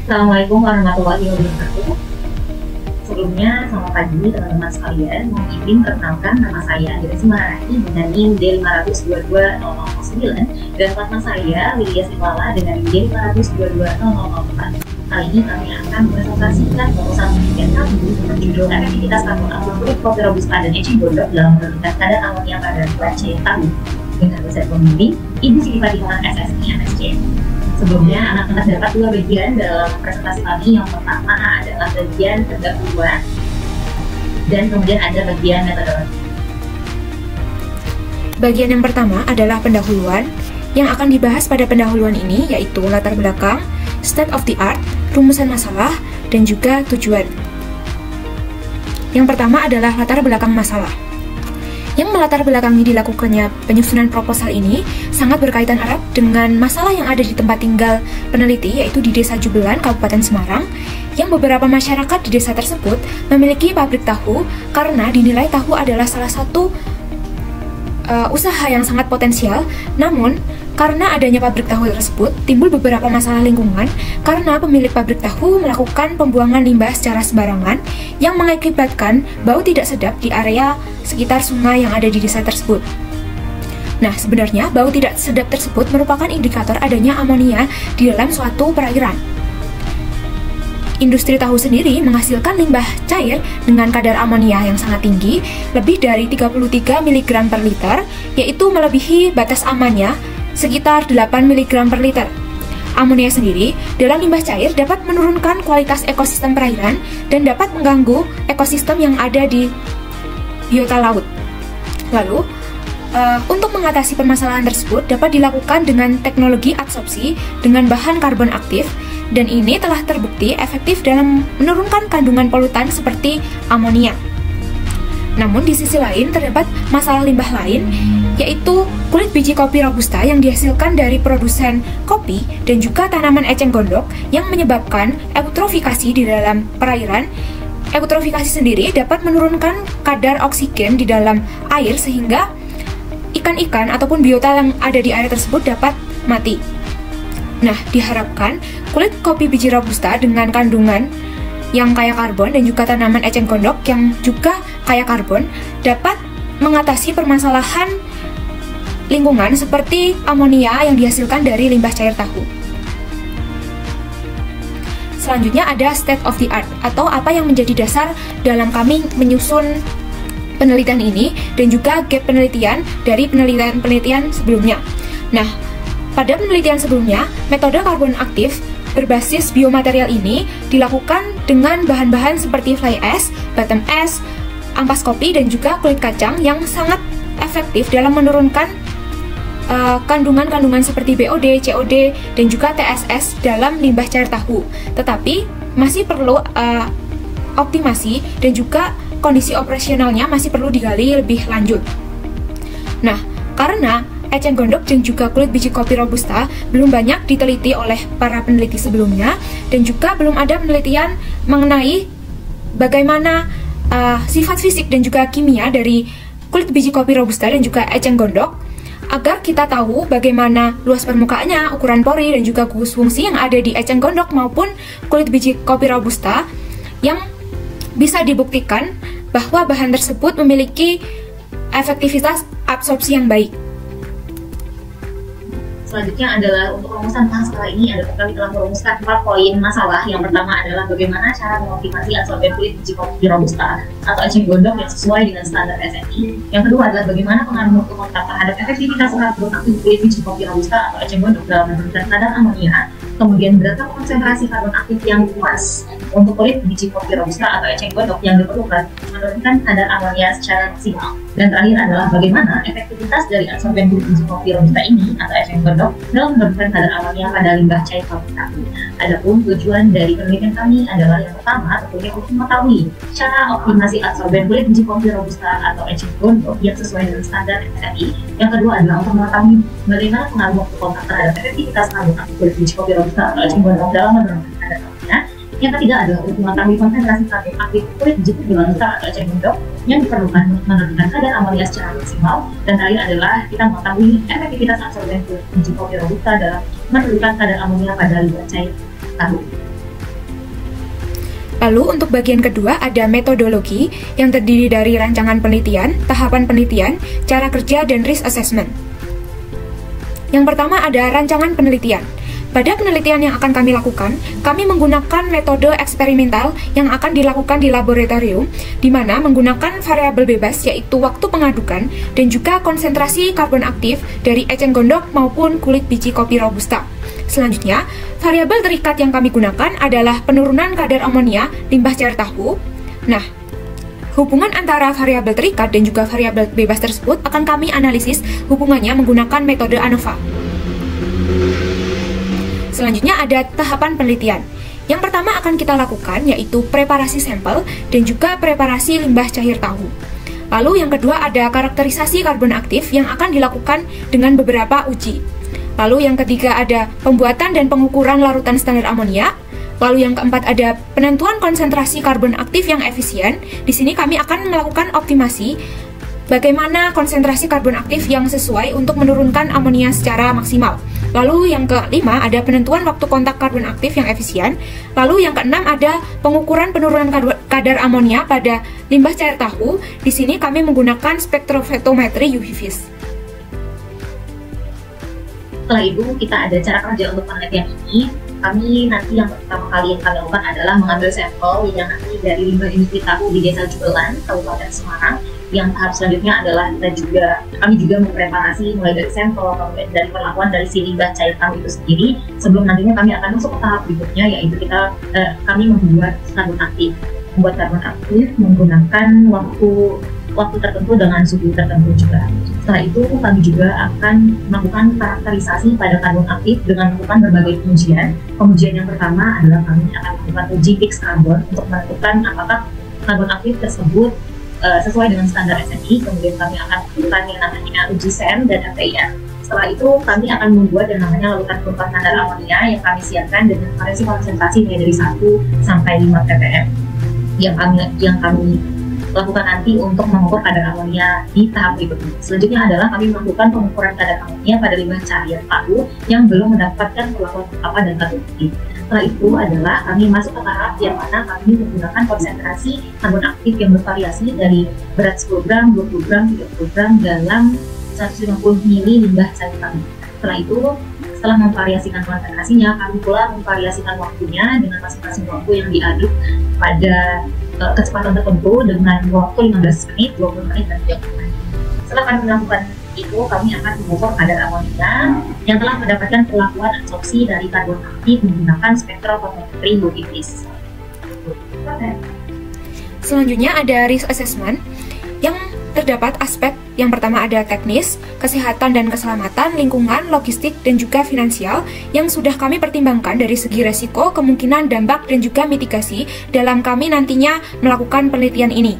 Assalamualaikum warahmatullahi wabarakatuh. Sebelumnya, selamat pagi teman-teman sekalian. Mohon izin perkenalkan, nama saya Andrea Marani dengan NIM D522009 dan partner saya Widya Silala dengan NIM D522004. Kali ini kami akan presentasikan proposal penelitian kami berjudul efektivitas karbon aktif kulit kopi robusta dan eceng gondok dalam menurunkan kadar amonia pada C tahu dengan dosen pembimbing Ibu Siti Fatimah SSI MSc. Sebelumnya, anak-anak dapat dua bagian dalam presentasi kami. Yang pertama adalah bagian pendahuluan dan kemudian ada bagian metodologi. Bagian yang pertama adalah pendahuluan. Yang akan dibahas pada pendahuluan ini yaitu latar belakang, state of the art, rumusan masalah, dan juga tujuan. Yang pertama adalah latar belakang masalah. Yang melatar belakangi dilakukannya penyusunan proposal ini sangat berkaitan erat dengan masalah yang ada di tempat tinggal peneliti, yaitu di Desa Jubelan, Kabupaten Semarang, yang beberapa masyarakat di desa tersebut memiliki pabrik tahu karena dinilai tahu adalah salah satu usaha yang sangat potensial. Namun, karena adanya pabrik tahu tersebut, timbul beberapa masalah lingkungan karena pemilik pabrik tahu melakukan pembuangan limbah secara sembarangan yang mengakibatkan bau tidak sedap di area sekitar sungai yang ada di desa tersebut. Nah, sebenarnya bau tidak sedap tersebut merupakan indikator adanya amonia di dalam suatu perairan. Industri tahu sendiri menghasilkan limbah cair dengan kadar amonia yang sangat tinggi, lebih dari 33 mg per liter, yaitu melebihi batas amannya sekitar 8 mg per liter. Amonia sendiri dalam limbah cair dapat menurunkan kualitas ekosistem perairan dan dapat mengganggu ekosistem yang ada di biota laut. Lalu, untuk mengatasi permasalahan tersebut dapat dilakukan dengan teknologi adsorpsi dengan bahan karbon aktif, dan ini telah terbukti efektif dalam menurunkan kandungan polutan seperti amonia. Namun di sisi lain terdapat masalah limbah lain, yaitu kulit biji kopi robusta yang dihasilkan dari produsen kopi dan juga tanaman eceng gondok yang menyebabkan eutrofikasi di dalam perairan. Eutrofikasi sendiri dapat menurunkan kadar oksigen di dalam air sehingga ikan-ikan ataupun biota yang ada di air tersebut dapat mati. Nah, diharapkan kulit kopi biji robusta dengan kandungan yang kaya karbon dan juga tanaman eceng gondok yang juga kaya karbon dapat mengatasi permasalahan lingkungan seperti amonia yang dihasilkan dari limbah cair tahu. Selanjutnya ada state of the art atau apa yang menjadi dasar dalam kami menyusun penelitian ini dan juga gap penelitian dari penelitian-penelitian sebelumnya. Nah, pada penelitian sebelumnya, metode karbon aktif berbasis biomaterial ini dilakukan dengan bahan-bahan seperti fly ash, bottom ash, ampas kopi, dan juga kulit kacang yang sangat efektif dalam menurunkan kandungan-kandungan seperti BOD, COD, dan juga TSS dalam limbah cair tahu. Tetapi masih perlu optimasi dan juga kondisi operasionalnya masih perlu digali lebih lanjut. Nah, karena eceng gondok dan juga kulit biji kopi robusta belum banyak diteliti oleh para peneliti sebelumnya dan juga belum ada penelitian mengenai bagaimana sifat fisik dan juga kimia dari kulit biji kopi robusta dan juga eceng gondok, agar kita tahu bagaimana luas permukaannya, ukuran pori, dan juga gugus fungsi yang ada di eceng gondok maupun kulit biji kopi robusta, yang bisa dibuktikan bahwa bahan tersebut memiliki efektivitas absorpsi yang baik. Selanjutnya adalah untuk rumusan masalah ini kami telah merumuskan 4 poin masalah. Yang pertama adalah bagaimana cara mengoptimasi adsorben kulit biji kopi robusta atau eceng gondok yang sesuai dengan standar SNI. Yang kedua adalah bagaimana pengaruh mutu kontak terhadap efektivitas karbon aktif kulit biji kopi robusta atau eceng gondok dalam menurunkan kadar amonia. Kemudian berapa konsentrasi karbon aktif yang puas untuk kulit biji kopi robusta atau eceng gondok yang diperlukan menurunkan kadar amonia secara maksimal. Dan terakhir adalah bagaimana efektivitas dari adsorben kulit biji kopi robusta ini atau eceng gondok dalam menurunkan kadar amonia pada limbah cair kopi tahu. Adapun tujuan dari penelitian kami adalah yang pertama tentunya untuk mengetahui cara optimasi adsorben kulit biji kopi robusta atau eceng gondok yang sesuai dengan standar SNI. Yang kedua adalah untuk mengetahui bagaimana pengaruh waktu kontak terhadap efektivitas karbon aktif kulit biji kopi robusta atau eceng gondok dalam menurunkan kadar amonia. Yang ketiga adalah untuk mengetahui konsentrasi karbon aktif kulit biji kopi robusta atau eceng gondok yang diperlukan untuk menurunkan kadar amonia secara maksimal. Dan terakhir adalah kita mengetahui efektivitas adsorben kulit biji kopi robusta dalam menurunkan kadar amonia pada limbah cair tahu. Lalu untuk bagian kedua ada metodologi yang terdiri dari rancangan penelitian, tahapan penelitian, cara kerja, dan risk assessment. Yang pertama ada rancangan penelitian. Pada penelitian yang akan kami lakukan, kami menggunakan metode eksperimental yang akan dilakukan di laboratorium, di mana menggunakan variabel bebas yaitu waktu pengadukan dan juga konsentrasi karbon aktif dari eceng gondok maupun kulit biji kopi Robusta. Selanjutnya, variabel terikat yang kami gunakan adalah penurunan kadar amonia limbah cair tahu. Nah, hubungan antara variabel terikat dan juga variabel bebas tersebut akan kami analisis hubungannya menggunakan metode ANOVA. Selanjutnya ada tahapan penelitian. Yang pertama akan kita lakukan yaitu preparasi sampel dan juga preparasi limbah cair tahu. Lalu yang kedua ada karakterisasi karbon aktif yang akan dilakukan dengan beberapa uji. Lalu yang ketiga ada pembuatan dan pengukuran larutan standar amonia. Lalu yang keempat ada penentuan konsentrasi karbon aktif yang efisien. Di sini kami akan melakukan optimasi bagaimana konsentrasi karbon aktif yang sesuai untuk menurunkan amonia secara maksimal. Lalu yang kelima ada penentuan waktu kontak karbon aktif yang efisien. Lalu yang keenam ada pengukuran penurunan kadar amonia pada limbah cair tahu. Di sini kami menggunakan spektrofotometri UV-Vis. Setelah itu kita ada cara kerja untuk penelitian ini. Kami nanti yang pertama kali yang kami lakukan adalah mengambil sampel yang nanti dari limbah industri tahu di Desa Jugelan, Kabupaten Semarang. Yang tahap selanjutnya adalah kami juga mempreparasi mulai dari sampel, kemudian dari perlakuan dari si limbah cair tahu itu sendiri. Sebelum nantinya kami akan masuk ke tahap berikutnya, yaitu kami membuat karbon aktif. Membuat karbon aktif menggunakan waktu tertentu dengan suhu tertentu juga. Setelah itu kami juga akan melakukan karakterisasi pada karbon aktif dengan melakukan berbagai pengujian. Pengujian yang pertama adalah kami akan melakukan uji fix karbon untuk menentukan apakah karbon aktif tersebut sesuai dengan standar SNI. Kemudian kami akan melakukan yang namanya uji SEM dan FTIR. Setelah itu kami akan membuat yang namanya larutan penumpang standar amonia yang kami siapkan dengan variasi konsentrasi mulai dari 1 sampai 5 ppm yang kami lakukan nanti untuk mengukur kadar amonia di tahap berikutnya. Selanjutnya adalah kami melakukan pengukuran kadar amonia pada limbah cair tahu yang belum mendapatkan perlakuan apa dan terbukti. Setelah itu adalah kami masuk ke tahap yang mana kami menggunakan konsentrasi karbon aktif yang bervariasi dari berat 10 gram, 20 gram, 30 gram dalam 150 ml limbah cair tahu. Setelah itu, setelah memvariasikan konsentrasinya, kami pula memvariasikan waktunya dengan masing-masing waktu yang diaduk pada kecepatan tertentu dengan waktu 15 menit, 20 menit, dan 30 menit. Setelah kami melakukan itu, kami akan mengukur kadar amonia yang telah mendapatkan perlakuan absorpsi dari karbon aktif menggunakan spektrofotometri UV-Vis. Selanjutnya ada risk assessment yang terdapat aspek yang pertama ada teknis, kesehatan dan keselamatan, lingkungan, logistik, dan juga finansial yang sudah kami pertimbangkan dari segi resiko, kemungkinan, dampak, dan juga mitigasi dalam kami nantinya melakukan penelitian ini.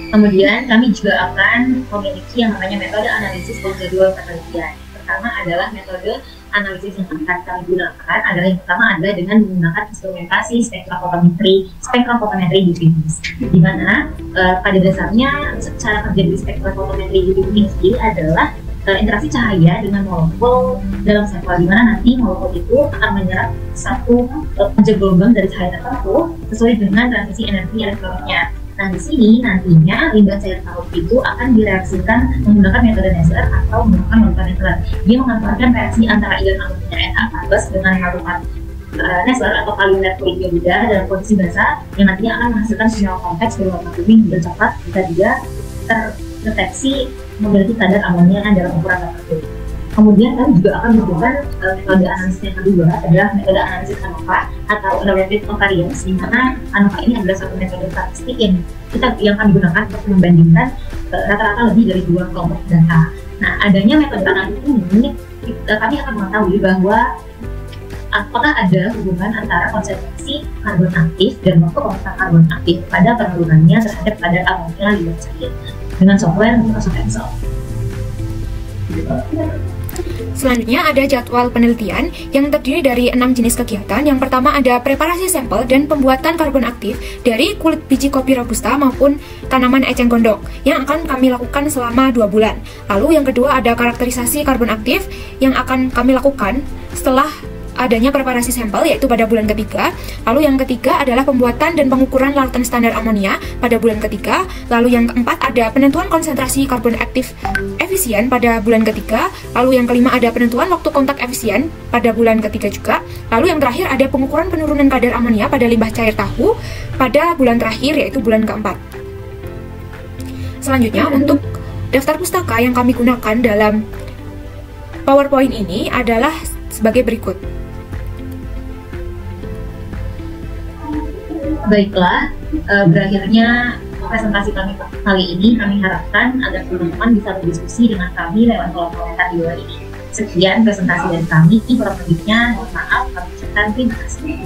Kemudian kami juga akan memiliki yang namanya metode analisis jadwal penelitian. Pertama adalah metode analisis yang akan kami gunakan adalah yang pertama adalah dengan menggunakan instrumentasi spektrofotometri UV-Vis, di mana pada dasarnya cara kerja di spektrofotometri UV-Vis adalah interaksi cahaya dengan molekul dalam sampel, di mana nanti molekul itu akan menyerap satu panjang gelombang dari cahaya tertentu sesuai dengan transisi energi elektroniknya. Nah, di sini nantinya limbah cair tahu itu akan direaksikan menggunakan metode Nessler atau menggunakan larutan Nessler. Dia mengantarkan reaksi antara ion amonia NH+ dengan larutan Nessler atau kalium merkuri iodida dalam kondisi basah yang nantinya akan menghasilkan senyawa kompleks berwarna kuning dan coklat jika dia terdeteksi memiliki kadar amonia dalam ukuran tertentu. Kemudian kami juga akan melakukan metode analisis yang kedua adalah metode analisis ANOVA atau Rapid Covariance, di mana ANOVA ini adalah satu metode statistik yang kami gunakan untuk membandingkan rata-rata lebih dari 2 kelompok data. Nah, adanya metode analisis ini kami akan mengetahui bahwa apakah ada hubungan antara konsentrasi karbon aktif dan waktu kontak karbon aktif pada penurunannya terhadap kadar amonia limbah cair dengan software Microsoft Excel. Selanjutnya ada jadwal penelitian yang terdiri dari 6 jenis kegiatan. Yang pertama ada preparasi sampel dan pembuatan karbon aktif dari kulit biji kopi Robusta maupun tanaman eceng gondok yang akan kami lakukan selama 2 bulan. Lalu yang kedua ada karakterisasi karbon aktif yang akan kami lakukan setelah adanya preparasi sampel yaitu pada bulan ketiga. Lalu yang ketiga adalah pembuatan dan pengukuran larutan standar amonia pada bulan ketiga. Lalu yang keempat ada penentuan konsentrasi karbon aktif efisien pada bulan ketiga. Lalu yang kelima ada penentuan waktu kontak efisien pada bulan ketiga juga. Lalu yang terakhir ada pengukuran penurunan kadar amonia pada limbah cair tahu pada bulan terakhir yaitu bulan keempat. Selanjutnya untuk daftar pustaka yang kami gunakan dalam PowerPoint ini adalah sebagai berikut. Baiklah, berakhirnya presentasi kami kali ini, kami harapkan agar teman-teman bisa berdiskusi dengan kami lewat kolom komentar di bawah ini. Sekian presentasi dari kami, kurang lebihnya mohon maaf, kami ucapkan terima kasih.